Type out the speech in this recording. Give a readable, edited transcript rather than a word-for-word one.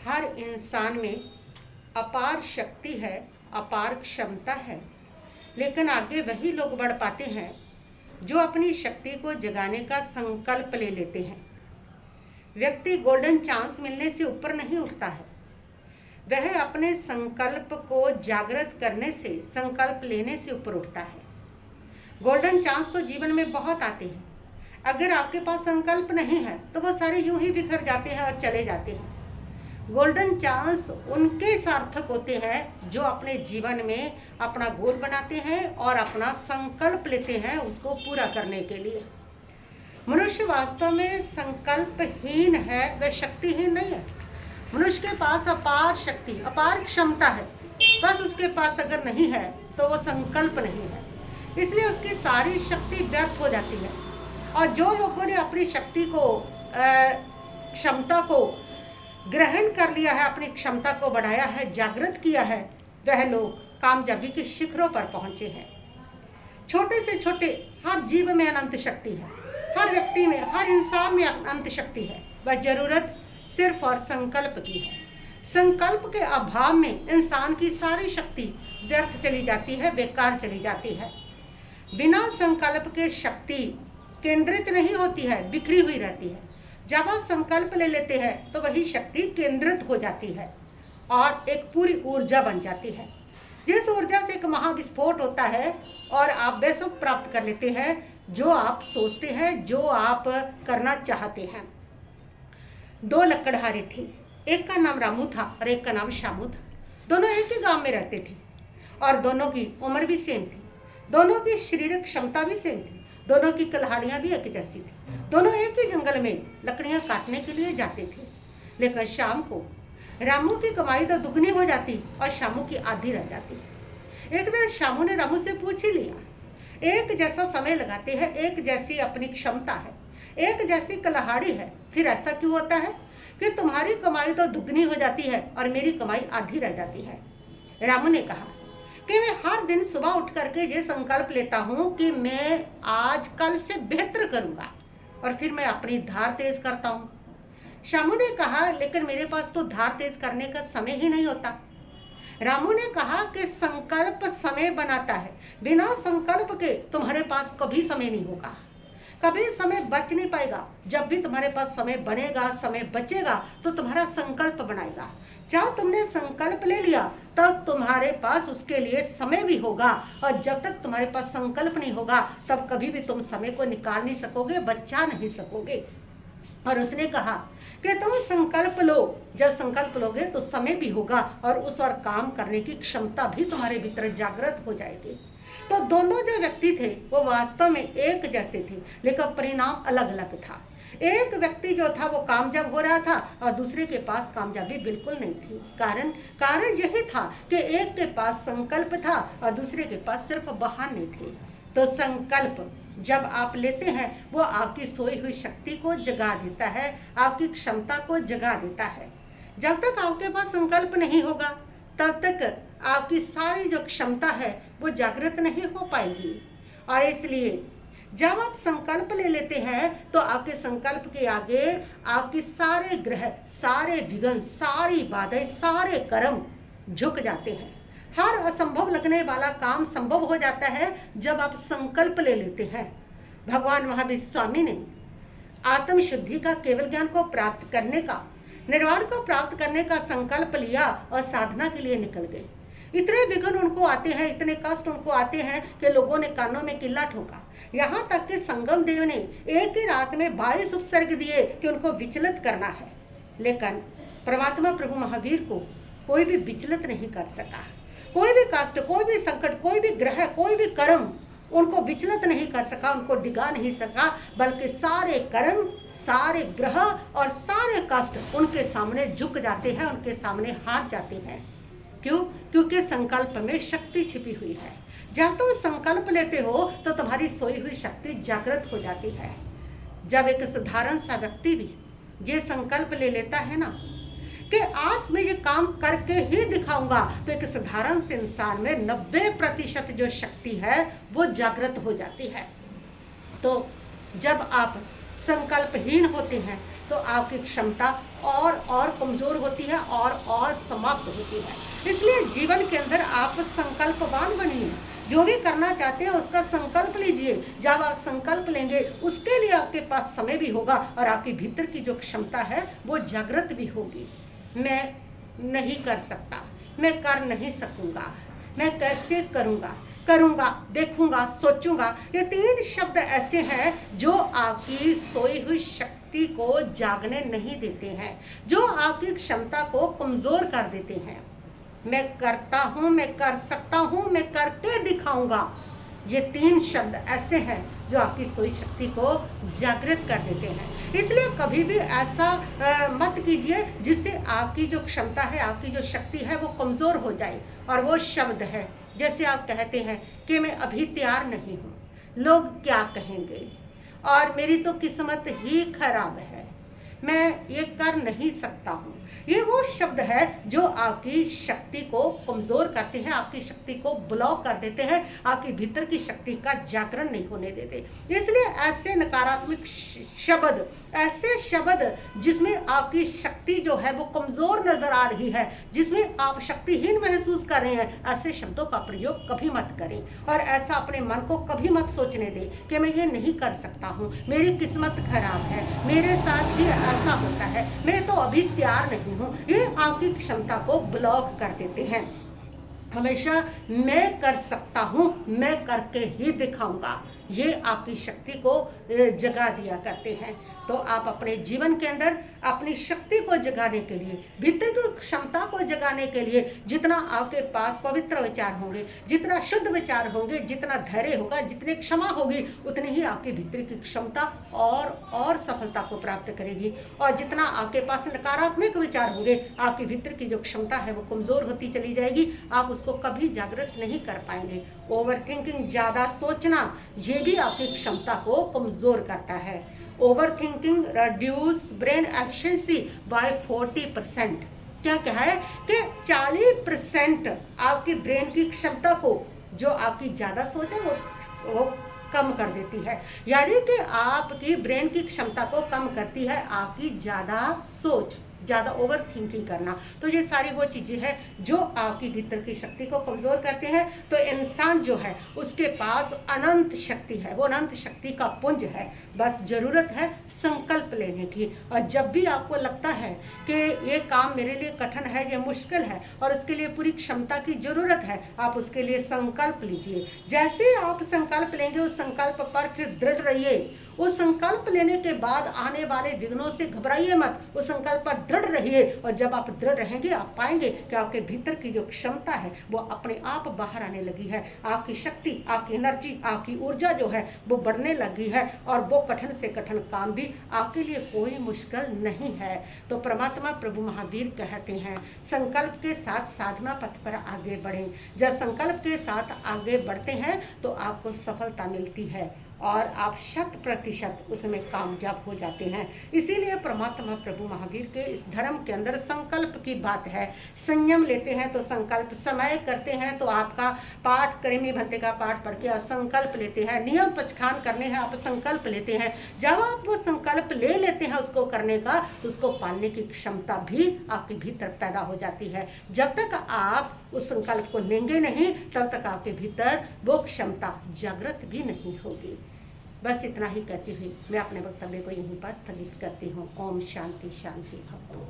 हर इंसान में अपार शक्ति है, अपार क्षमता है, लेकिन आगे वही लोग बढ़ पाते हैं जो अपनी शक्ति को जगाने का संकल्प ले लेते हैं। व्यक्ति गोल्डन चांस मिलने से ऊपर नहीं उठता है, वह अपने संकल्प को जागृत करने से, संकल्प लेने से ऊपर उठता है। गोल्डन चांस तो जीवन में बहुत आते हैं, अगर आपके पास संकल्प नहीं है तो वो सारे यूं ही बिखर जाते हैं और चले जाते हैं। गोल्डन चांस उनके सार्थक होते हैं जो अपने जीवन में अपना गोल बनाते हैं और अपना संकल्प लेते हैं उसको पूरा करने के लिए। मनुष्य वास्तव में संकल्पहीन है, वह शक्तिहीन नहीं है। मनुष्य के पास अपार शक्ति, अपार क्षमता है, बस उसके पास अगर नहीं है तो वो संकल्प नहीं है, इसलिए उसकी सारी शक्ति व्यर्थ हो जाती है। और जो लोगों ने अपनी शक्ति को, क्षमता को ग्रहण कर लिया है, अपनी क्षमता को बढ़ाया है, जागृत किया है, वह लोग कामयाबी के शिखरों पर पहुंचे हैं। छोटे से छोटे हर जीव में अनंत शक्ति है, हर व्यक्ति में, हर इंसान में अनंत शक्ति है। वह जरूरत सिर्फ और संकल्प की है। संकल्प के अभाव में इंसान की सारी शक्ति व्यर्थ चली जाती है, बेकार चली जाती है। बिना संकल्प के शक्ति केंद्रित नहीं होती है, बिखरी हुई रहती है। जब आप संकल्प ले लेते हैं तो वही शक्ति केंद्रित हो जाती है और एक पूरी ऊर्जा बन जाती है, जिस ऊर्जा से एक महाविस्फोट होता है और आप वह सब प्राप्त कर लेते हैं जो आप सोचते हैं, जो आप करना चाहते हैं। दो लकड़हारे थे, एक का नाम रामू था और एक का नाम श्यामू था। दोनों एक ही गांव में रहते थे और दोनों की उम्र भी सेम थी, दोनों की शारीरिक क्षमता भी सेम थी, दोनों की कलहाड़ियाँ भी एक जैसी थी। दोनों एक ही जंगल में लकड़ियाँ काटने के लिए जाते थे, लेकिन शाम को रामू की कमाई तो दुगनी हो जाती और शामू की आधी रह जाती। एक दिन शामू ने रामू से पूछ ही लिया, एक जैसा समय लगाते हैं, एक जैसी अपनी क्षमता है, एक जैसी कलहाड़ी है, फिर ऐसा क्यों होता है कि तुम्हारी कमाई तो दुगनी हो जाती है और मेरी कमाई आधी रह जाती है? रामू ने कहा कि मैं हर दिन सुबह उठ करके ये संकल्प लेता हूँ कि मैं आज कल से बेहतर करूँगा और फिर मैं अपनी धार तेज करता हूँ। शामू ने कहा, लेकिन मेरे पास तो धार तेज करने का समय ही नहीं होता। रामू ने कहा कि संकल्प समय बनाता है, बिना संकल्प के तुम्हारे पास कभी समय नहीं होगा, कभी समय बच नहीं पाएगा। जब भी तुम्हारे पास समय बनेगा, समय बचेगा तो तुम्हारा संकल्प बनाएगा। जब तुमने संकल्प ले लिया तब तुम्हारे पास उसके लिए समय भी होगा, और जब तक तुम्हारे पास संकल्प नहीं होगा तब कभी भी तुम समय को निकाल नहीं सकोगे, बचा नहीं सकोगे। और उसने कहा कि तुम संकल्प लो, जब संकल्प लोगे तो समय भी होगा और उस और काम करने की क्षमता भी तुम्हारे भीतर जागृत हो जाएगी। तो दोनों जो व्यक्ति थे वो वास्तव में एक जैसे थे, लेकिन परिणाम अलग अलग था। एक व्यक्ति जो था वो कामयाब हो रहा था और दूसरे के पास कामयाबी बिल्कुल नहीं थी। कारण यही था कि एक के पास संकल्प था और दूसरे के पास सिर्फ बहाने थे। तो संकल्प जब आप लेते हैं वो आपकी सोई हुई शक्ति को जगा देता है, आपकी क्षमता को जगा देता है। जब तक आपके पास संकल्प नहीं होगा तब तक आपकी सारी जो क्षमता है वो जागृत नहीं हो पाएगी। और इसलिए जब आप संकल्प ले लेते हैं तो आपके संकल्प के आगे आपके सारे ग्रह, सारे विघ्न, सारी बाधाएं, सारे कर्म झुक जाते हैं। हर असंभव लगने वाला काम संभव हो जाता है जब आप संकल्प ले लेते हैं। भगवान महावीर स्वामी ने आत्म शुद्धि का, केवल ज्ञान को प्राप्त करने का, निर्वाण को प्राप्त करने का संकल्प लिया और साधना के लिए निकल गए। इतने विघ्न उनको आते हैं, इतने कष्ट उनको आते हैं कि लोगों ने कानों में किल्ला ठोका। यहाँ तक कि संगम देव ने एक ही रात में 22 उपसर्ग दिए कि उनको विचलित करना है, लेकिन परमात्मा प्रभु महावीर को कोई भी विचलित नहीं कर सका। कोई भी कष्ट, कोई भी संकट, कोई भी ग्रह, कोई भी कर्म उनको विचलित नहीं कर सका, उनको डिगा नहीं सका, बल्कि सारे कर्म, सारे ग्रह और सारे कष्ट उनके सामने झुक जाते हैं, उनके सामने हार जाते हैं। क्यों? क्योंकि संकल्प में शक्ति छिपी हुई है। जब तुम संकल्प लेते हो तो तुम्हारी सोई हुई शक्ति जागृत हो जाती है। जब एक साधारण सा व्यक्ति भी ये संकल्प ले लेता है ना कि आज मैं ये काम करके ही दिखाऊंगा, तो एक साधारण से इंसान में 90% जो शक्ति है वो जागृत हो जाती है। तो जब आप संकल्पहीन होते हैं, तो आपकी क्षमता और कमज़ोर होती है और समाप्त होती है। इसलिए जीवन के अंदर आप संकल्पवान बनिए, जो भी करना चाहते हैं उसका संकल्प लीजिए। जब आप संकल्प लेंगे उसके लिए आपके पास समय भी होगा और आपके भीतर की जो क्षमता है वो जागृत भी होगी। मैं नहीं कर सकता, मैं कर नहीं सकूंगा, मैं कैसे करूंगा, करूंगा, देखूंगा, सोचूंगा, ये 3 शब्द ऐसे हैं जो आपकी सोई हुई शक्ति को जागने नहीं देते हैं, जो आपकी क्षमता को कमजोर कर देते हैं। मैं करता हूं, मैं कर सकता हूं, मैं करके दिखाऊंगा, ये 3 शब्द ऐसे हैं जो आपकी सोई शक्ति को जागृत कर देते हैं। इसलिए कभी भी ऐसा मत कीजिए जिससे आपकी जो क्षमता है, आपकी जो शक्ति है वो कमज़ोर हो जाए। और वो शब्द है जैसे आप कहते हैं कि मैं अभी तैयार नहीं हूँ, लोग क्या कहेंगे, और मेरी तो किस्मत ही खराब है, मैं ये कर नहीं सकता हूँ। ये वो शब्द है जो आपकी शक्ति को कमज़ोर करते हैं, आपकी शक्ति को ब्लॉक कर देते हैं, आपके भीतर की शक्ति का जागरण नहीं होने देते। इसलिए ऐसे नकारात्मक शब्द, ऐसे शब्द जिसमें आपकी शक्ति जो है वो कमज़ोर नज़र आ रही है, जिसमें आप शक्तिहीन महसूस कर रहे हैं, ऐसे शब्दों का प्रयोग कभी मत करें। और ऐसा अपने मन को कभी मत सोचने दें कि मैं ये नहीं कर सकता हूँ, मेरी किस्मत खराब है, मेरे साथ ही ऐसा होता है, मैं तो अभी तैयार नहीं हूँ। ये आपकी क्षमता को ब्लॉक कर देते हैं। हमेशा मैं कर सकता हूँ, मैं करके ही दिखाऊंगा, ये आपकी शक्ति को जगा दिया करते हैं। तो आप अपने जीवन के अंदर अपनी शक्ति को जगाने के लिए, भीतर की क्षमता को जगाने के लिए जितना आपके पास पवित्र विचार होंगे, जितना शुद्ध विचार होंगे, जितना धैर्य होगा, जितनी क्षमा होगी, उतनी ही आपके भीतर की क्षमता और सफलता को प्राप्त करेगी। और जितना आपके पास नकारात्मक विचार होंगे, आपके भीतर की जो क्षमता है वो कमज़ोर होती चली जाएगी, आप उसको कभी जागृत नहीं कर पाएंगे। ओवर थिंकिंग, ज़्यादा सोचना, ये भी आपकी क्षमता को कमज़ोर करता है। Over thinking reduce brain efficiency by 40%। क्या कहा है कि 40% आपकी ब्रेन की क्षमता को, जो आपकी ज़्यादा सोच है वो कम कर देती है। यानी कि आपकी ब्रेन की क्षमता को कम करती है आपकी ज़्यादा सोच, ज़्यादा ओवर थिंकिंग करना। तो ये सारी वो चीज़ें हैं जो आपकी भीतर की शक्ति को कमज़ोर करते हैं। तो इंसान जो है उसके पास अनंत शक्ति है, वो अनंत शक्ति का पुंज है, बस ज़रूरत है संकल्प लेने की। और जब भी आपको लगता है कि ये काम मेरे लिए कठिन है, ये मुश्किल है और उसके लिए पूरी क्षमता की ज़रूरत है, आप उसके लिए संकल्प लीजिए। जैसे आप संकल्प लेंगे उस संकल्प पर फिर दृढ़ रहिए। उस संकल्प लेने के बाद आने वाले विघ्नों से घबराइए मत, उस संकल्प पर दृढ़ रहिए। और जब आप दृढ़ रहेंगे आप पाएंगे कि आपके भीतर की जो क्षमता है वो अपने आप बाहर आने लगी है। आपकी शक्ति, आपकी एनर्जी, आपकी ऊर्जा जो है वो बढ़ने लगी है और वो कठिन से कठिन काम भी आपके लिए कोई मुश्किल नहीं है। तो परमात्मा प्रभु महावीर कहते हैं संकल्प के साथ साधना पथ पर आगे बढ़ें। जब संकल्प के साथ आगे बढ़ते हैं तो आपको सफलता मिलती है और आप 100% उसमें कामयाब हो जाते हैं। इसीलिए परमात्मा प्रभु महावीर के इस धर्म के अंदर संकल्प की बात है। संयम लेते हैं तो संकल्प, समय करते हैं तो आपका पाठ, करेमी भंते का पाठ पढ़ के आप संकल्प लेते हैं, नियम पचखान करने हैं आप संकल्प लेते हैं। जब आप वो संकल्प ले लेते हैं उसको करने का, उसको पालने की क्षमता भी आपके भीतर पैदा हो जाती है। जब तक आप उस संकल्प को लेंगे नहीं तब तक आपके भीतर वो क्षमता जागृत भी नहीं होगी। बस इतना ही कहती हुई मैं अपने वक्तव्य को यहीं पर स्थगित करती हूँ। ओम शांति शांति भवतु।